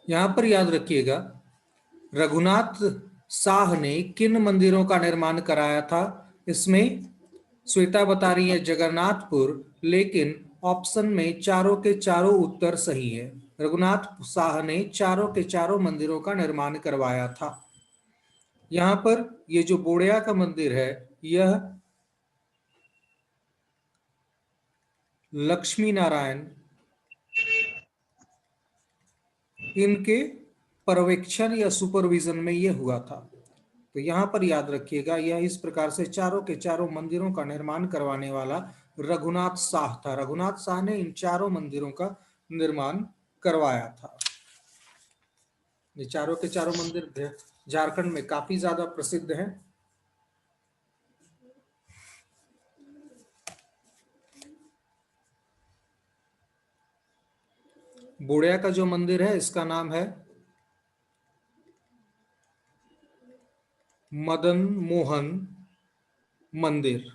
यहां पर याद रखिएगा, रघुनाथ साह ने किन मंदिरों का निर्माण कराया था। इसमें श्वेता बता रही है जगन्नाथपुर, लेकिन ऑप्शन में चारों के चारों उत्तर सही है। रघुनाथ साह ने चारों के चारों मंदिरों का निर्माण करवाया था। यहां पर ये जो बोड़िया का मंदिर है, यह लक्ष्मी नारायण इनके पर्यवेक्षण या सुपरविजन में यह हुआ था। तो यहां पर याद रखिएगा, यह इस प्रकार से चारों के चारों मंदिरों का निर्माण करवाने वाला रघुनाथ साह था। रघुनाथ साह ने इन चारों मंदिरों का निर्माण करवाया था। ये चारों के चारों मंदिर झारखंड में काफी ज्यादा प्रसिद्ध हैं। बोड़िया का जो मंदिर है, इसका नाम है मदन मोहन मंदिर।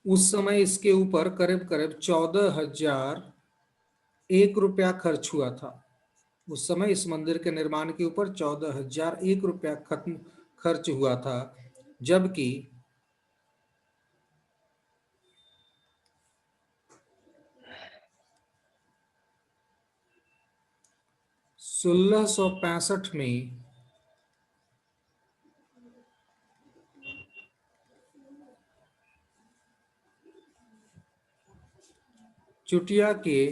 उस समय इसके ऊपर करीब करीब 14,001 खर्च हुआ था। उस समय इस मंदिर के निर्माण के ऊपर 14,001 खर्च हुआ था, जबकि 1665 में चुटिया के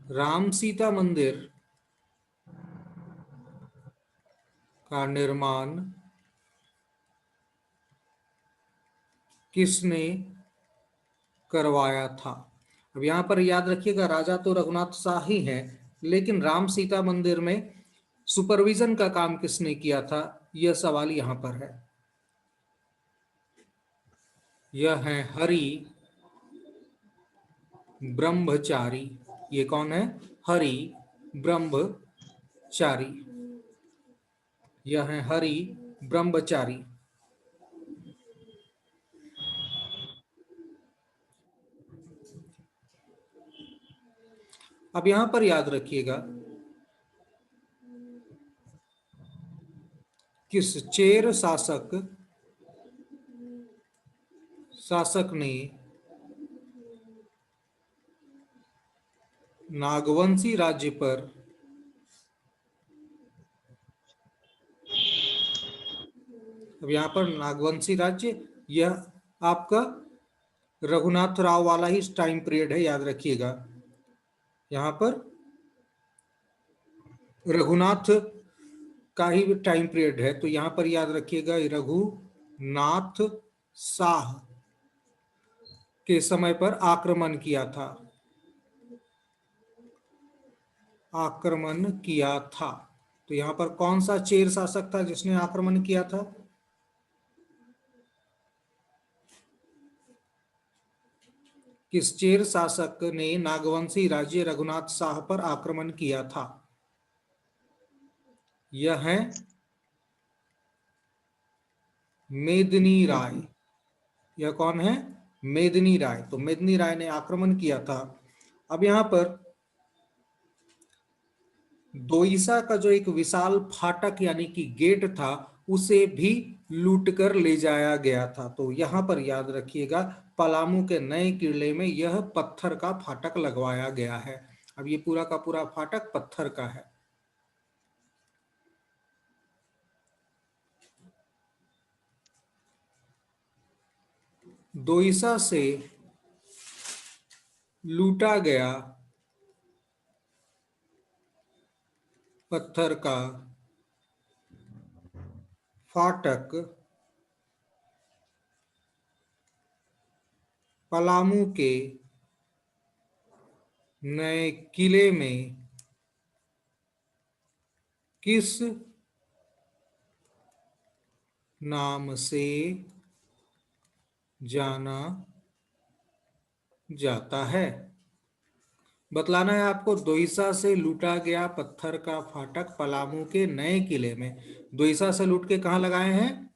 राम सीता मंदिर का निर्माण किसने करवाया था। अब यहां पर याद रखिएगा, राजा तो रघुनाथ शाह ही है, लेकिन राम सीता मंदिर में सुपरविजन का काम किसने किया था, यह सवाल यहां पर है। यह है हरि ब्रह्मचारी। ये कौन है? हरि ब्रह्मचारी। यह है हरि ब्रह्मचारी। अब यहां पर याद रखिएगा, किस चेर शासक ने नागवंशी राज्य पर अब यहां पर नागवंशी राज्य, यह आपका रघुनाथ राव वाला ही टाइम पीरियड है, याद रखिएगा। यहां पर रघुनाथ का ही टाइम पीरियड है, तो यहां पर याद रखिएगा रघुनाथ शाह के समय पर आक्रमण किया था। आक्रमण किया था। तो यहां पर कौन सा चेर शासक था जिसने आक्रमण किया था? किस चेर शासक ने नागवंशी राज्य रघुनाथ शाह पर आक्रमण किया था? यह है मेदिनी राय। यह कौन है? मेदिनी राय। तो मेदिनी राय ने आक्रमण किया था। अब यहां पर दोईसा का जो एक विशाल फाटक यानी कि गेट था, उसे भी लूट कर ले जाया गया था। तो यहां पर याद रखिएगा, पलामू के नए किले में यह पत्थर का फाटक लगवाया गया है। अब ये पूरा का पूरा फाटक पत्थर का है। दोईसा से लूटा गया पत्थर का फाटक पलामू के नए किले में किस नाम से जाना जाता है? बतलाना है आपको। दोईसा से लूटा गया पत्थर का फाटक पलामू के नए किले में। दोईसा से लूट के कहां लगाए हैं?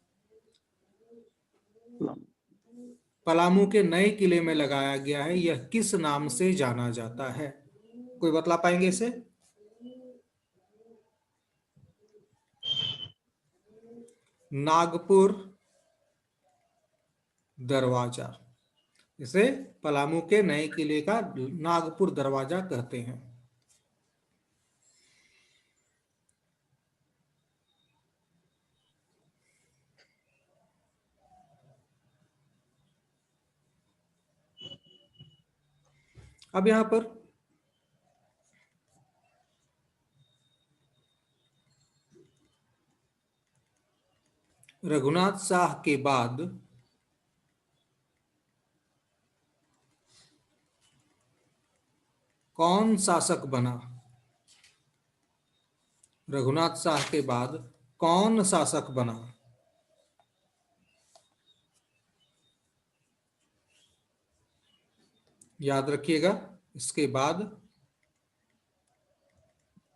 पलामू के नए किले में लगाया गया है, यह किस नाम से जाना जाता है? कोई बतला पाएंगे इसे? नागपुर दरवाजा। इसे पलामू के नए किले का नागपुर दरवाजा कहते हैं। अब यहां पर रघुनाथ शाह के बाद कौन शासक बना? रघुनाथ शाह के बाद कौन शासक बना? याद रखिएगा, इसके बाद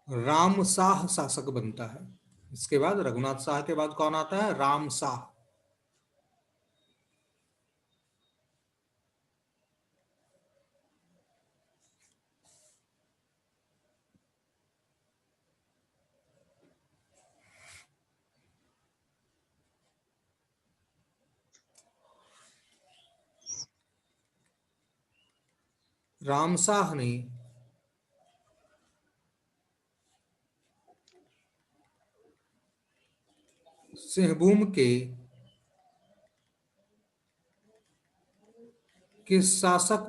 राम शाह शासक बनता है। इसके बाद रघुनाथ शाह के बाद कौन आता है? राम शाह। राम शाह ने सिंहभूम के किस शासक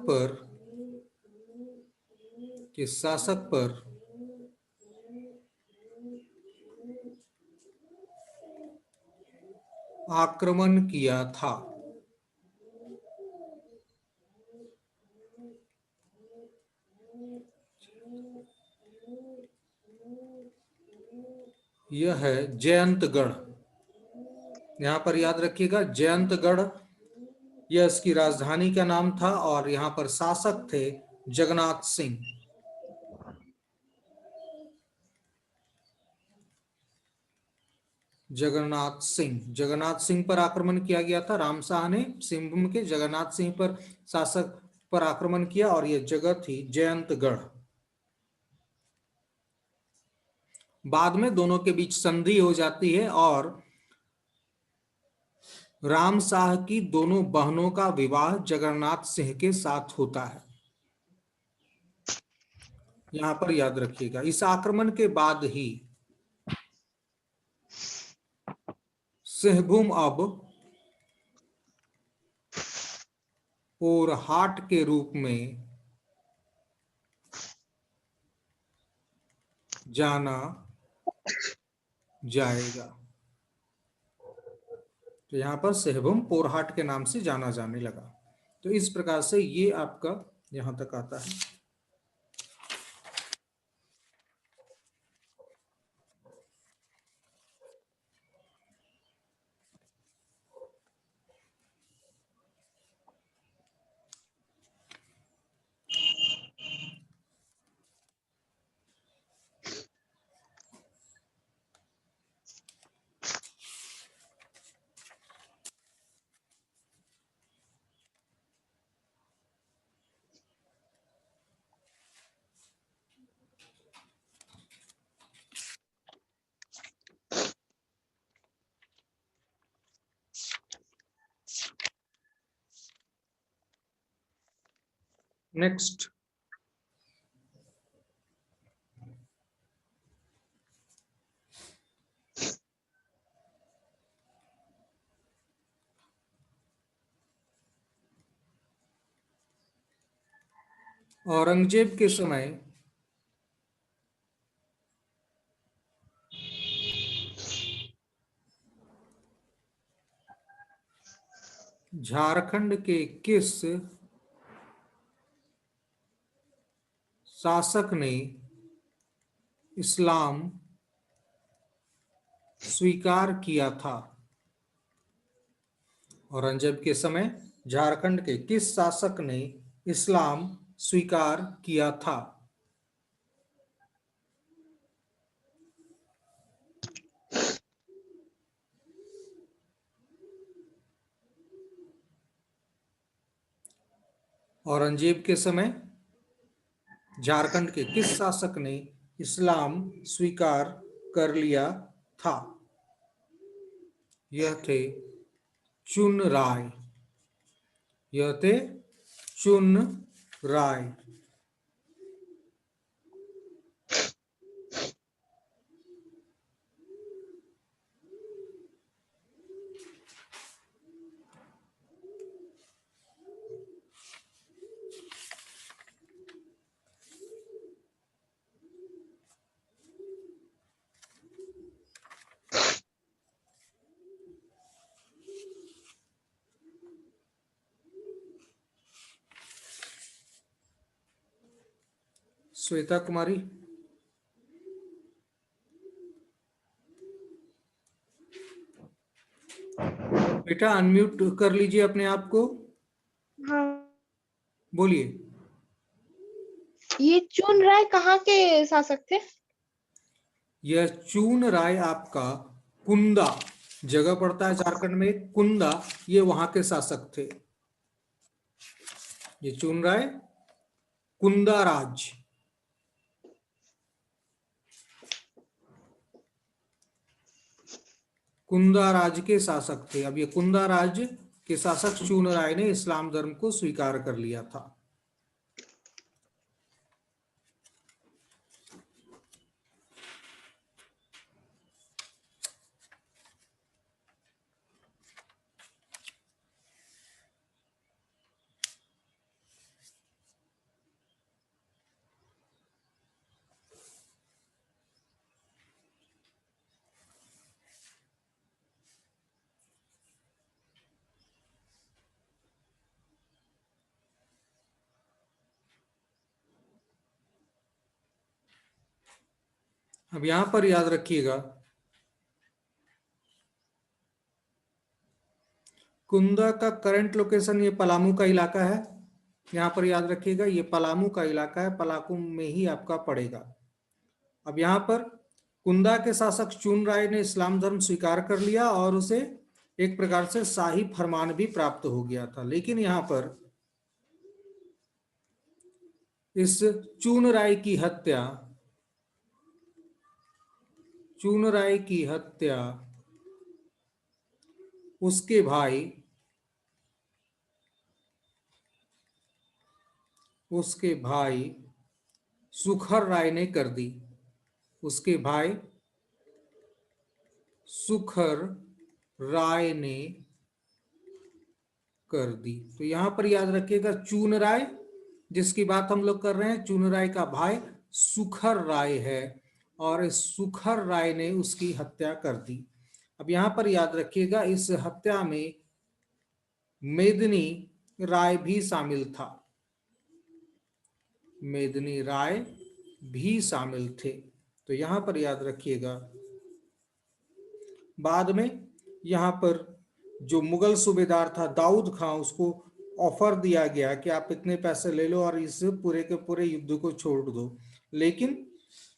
पर आक्रमण किया था? यह है जयंतगढ़। यहां पर याद रखिएगा, जयंतगढ़ यह इसकी राजधानी का नाम था और यहां पर शासक थे जगन्नाथ सिंह। जगन्नाथ सिंह पर आक्रमण किया गया था। राम शाह ने सिंहभूम के जगन्नाथ सिंह पर शासक पर आक्रमण किया और यह जगह थी जयंतगढ़। बाद में दोनों के बीच संधि हो जाती है और राम शाह की दोनों बहनों का विवाह जगन्नाथ सिंह के साथ होता है। यहां पर याद रखिएगा, इस आक्रमण के बाद ही सिंहभूम अब पोरहाट के रूप में जाना जाएगा। तो यहां पर सिंहभूम पोरहाट के नाम से जाना जाने लगा। तो इस प्रकार से ये आपका यहां तक आता है। नेक्स्ट, औरंगजेब के समय झारखंड के किस शासक ने इस्लाम स्वीकार किया था? औरंगजेब के समय झारखंड के किस शासक ने इस्लाम स्वीकार किया था? औरंगजेब के समय झारखंड के किस शासक ने इस्लाम स्वीकार कर लिया था? यह थे चुन राय। यह थे चुन राय। श्वेता कुमारी, बेटा अनम्यूट कर लीजिए अपने आप को। हाँ, बोलिए। ये चुन राय कहाँ के शासक थे? यह चून राय आपका कुंदा जगह पड़ता है झारखंड में, कुंदा, ये वहां के शासक थे। ये चून राय कुंदा राज। कुंदा राज के शासक थे। अब ये कुंदा राज के शासक चून राय ने इस्लाम धर्म को स्वीकार कर लिया था। अब यहां पर याद रखिएगा, कुंदा का करंट लोकेशन ये पलामू का इलाका है। यहां पर याद रखिएगा, ये पलामू का इलाका है, पलामू में ही आपका पड़ेगा। अब यहां पर कुंदा के शासक चून राय ने इस्लाम धर्म स्वीकार कर लिया और उसे एक प्रकार से शाही फरमान भी प्राप्त हो गया था। लेकिन यहां पर इस चून राय की हत्या, चून राय की हत्या उसके भाई, उसके भाई सुखर राय ने कर दी। उसके भाई सुखर राय ने कर दी। तो यहां पर याद रखिएगा, चून राय जिसकी बात हम लोग कर रहे हैं, चून राय का भाई सुखर राय है और इस सुखर राय ने उसकी हत्या कर दी। अब यहां पर याद रखिएगा, इस हत्या में मेदिनी राय भी शामिल था। मेदिनी राय भी शामिल थे। तो यहां पर याद रखिएगा, बाद में यहां पर जो मुगल सूबेदार था दाऊद खां, उसको ऑफर दिया गया कि आप इतने पैसे ले लो और इस पूरे के पूरे युद्ध को छोड़ दो। लेकिन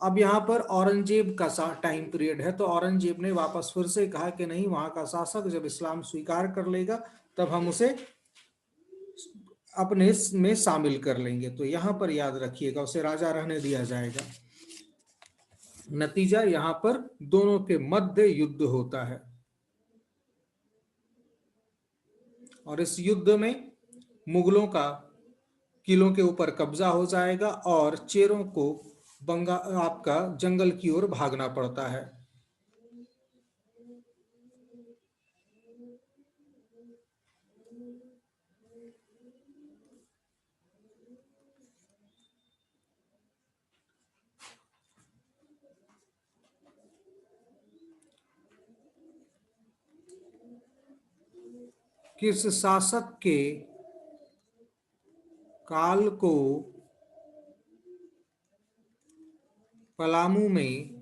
अब यहाँ पर औरंगजेब का टाइम पीरियड है, तो औरंगजेब ने वापस फिर से कहा कि नहीं, वहां का शासक जब इस्लाम स्वीकार कर लेगा तब हम उसे अपने में शामिल कर लेंगे। तो यहां पर याद रखिएगा, उसे राजा रहने दिया जाएगा। नतीजा यहां पर दोनों के मध्य युद्ध होता है और इस युद्ध में मुगलों का किलों के ऊपर कब्जा हो जाएगा और चेरों को आपका जंगल की ओर भागना पड़ता है। किस शासक के काल को पलामू में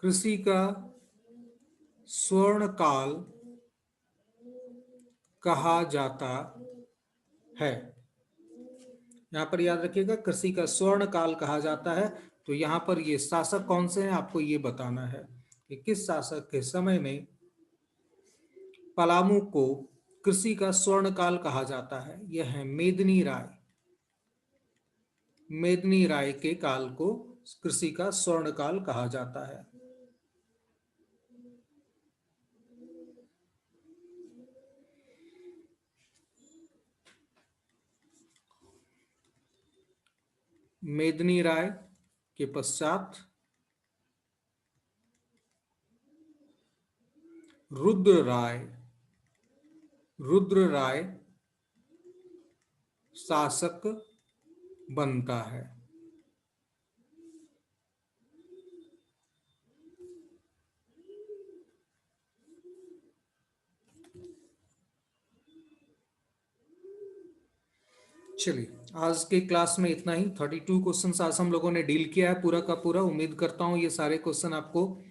कृषि का स्वर्ण काल कहा जाता है? यहां पर याद रखिएगा, कृषि का स्वर्ण काल कहा जाता है। तो यहां पर ये शासक कौन से हैं आपको ये बताना है कि किस शासक के समय में पलामू को कृषि का स्वर्ण काल कहा जाता है? यह है मेदिनी राय। मेदिनी राय के काल को कृषि का स्वर्ण काल कहा जाता है। मेदिनी राय के पश्चात रुद्र राय। रुद्र राय शासक बनता है। चलिए, आज के क्लास में इतना ही। 32 क्वेश्चन आज हम लोगों ने डील किया है पूरा का पूरा। उम्मीद करता हूं ये सारे क्वेश्चन आपको